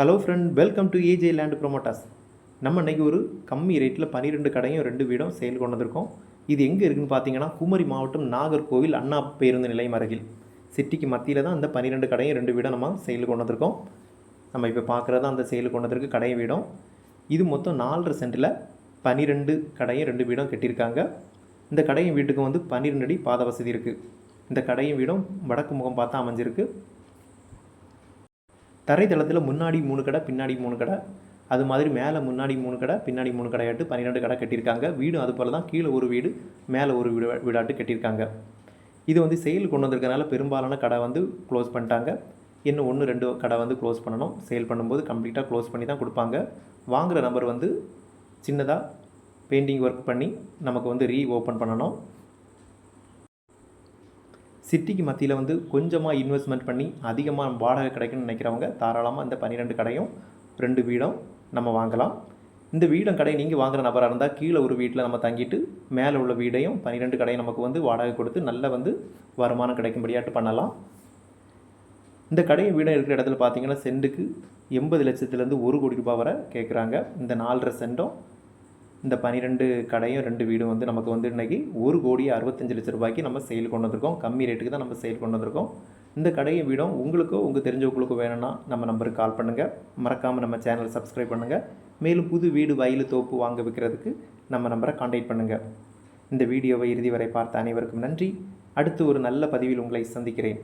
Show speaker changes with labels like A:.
A: Hello friend, welcome to AJ land promoters. நம்ம இன்றைக்கி ஒரு கம்மி ரேட்டில் 12 கடையும் 2 வீடும் சேல் கொண்டு வந்திருக்கோம். இது எங்கே இருக்குதுன்னு பார்த்தீங்கன்னா, குமரி மாவட்டம் நாகர்கோவில் அண்ணா பேருந்து நிலையம் அருகில் சிட்டிக்கு மத்தியில் தான் அந்த 12 கடையும் 2 வீடும் நம்ம சேல் கொண்டு வந்திருக்கோம். நம்ம இப்போ பார்க்குறது அந்த சேல் கொண்டு வந்திருக்கு கடையும் வீடும். இது மொத்தம் 4.5 சென்டில் 12 கடையும் 2 வீடும் கட்டியிருக்காங்க. இந்த கடையும் வீட்டுக்கு வந்து 12 அடி பாத வசதி இருக்குது. இந்த கடையும் வீடும் வடக்கு முகம் பார்த்தா அமைஞ்சிருக்கு. தரைத்தளத்தில் முன்னாடி 3 கடை, பின்னாடி 3 கடை, அது மாதிரி மேலே முன்னாடி 3 கடை, பின்னாடி 3 கடையாட்டு 12 கடை கட்டியிருக்காங்க. வீடும் அது போல் தான், கீழே ஒரு வீடு, மேலே ஒரு வீடாட்டு கட்டியிருக்காங்க. இது வந்து சேல் கொண்டு வந்திருக்கனால பெரும்பாலான கடை வந்து க்ளோஸ் பண்ணிட்டாங்க. இன்னும் 1-2 கடை வந்து க்ளோஸ் பண்ணணும். சேல் பண்ணும்போது கம்ப்ளீட்டாக க்ளோஸ் பண்ணி தான் கொடுப்பாங்க. வாங்குகிற நம்பர் வந்து சின்னதாக பெயிண்டிங் ஒர்க் பண்ணி நமக்கு வந்து ஓப்பன் பண்ணணும். சிட்டிக்கு மத்தியில் வந்து கொஞ்சமாக இன்வெஸ்ட்மெண்ட் பண்ணி அதிகமாக வாடகை கிடைக்குன்னு நினைக்கிறவங்க தாராளமாக இந்த 12 கடையும் 2 வீடும் நம்ம வாங்கலாம். இந்த வீடும் கடை நீங்கள் வாங்குகிற நபராக இருந்தால் கீழே ஒரு வீட்டில் நம்ம தங்கிட்டு மேலே உள்ள வீடையும் 12 கடையும் நமக்கு வந்து வாடகை கொடுத்து நல்ல வந்து வருமானம் கிடைக்கும்படியாட்டு பண்ணலாம். இந்த கடையும் வீடும் இருக்கிற இடத்துல பார்த்தீங்கன்னா சென்ட்டுக்கு 80 லட்சத்துலேருந்து 1 கோடி ரூபாய் வரை கேட்குறாங்க. இந்த 4.5 சென்டும் இந்த 12 கடையும் 2 வீடும் வந்து நமக்கு வந்து இன்றைக்கி 1,65,00,000 ரூபாய்க்கு நம்ம சேல் கொண்டு வந்திருக்கோம். கம்மி ரேட்டுக்கு தான் நம்ம சேல் கொண்டு வந்திருக்கோம். இந்த கடையும் வீடும் உங்களுக்கோ உங்கள் தெரிஞ்சவங்களுக்கோ வேணும்னா நம்ம நம்பருக்கு கால் பண்ணுங்கள். மறக்காமல் நம்ம சேனலை சப்ஸ்கிரைப் பண்ணுங்கள். மேலும் புது வீடு, வயல், தோப்பு வாங்க விற்கிறதுக்கு நம்ம நம்பரை கான்டாக்ட் பண்ணுங்கள். இந்த வீடியோவை இறுதி வரை பார்த்த அனைவருக்கும் நன்றி. அடுத்து ஒரு நல்ல பதிவில் உங்களை சந்திக்கிறேன்.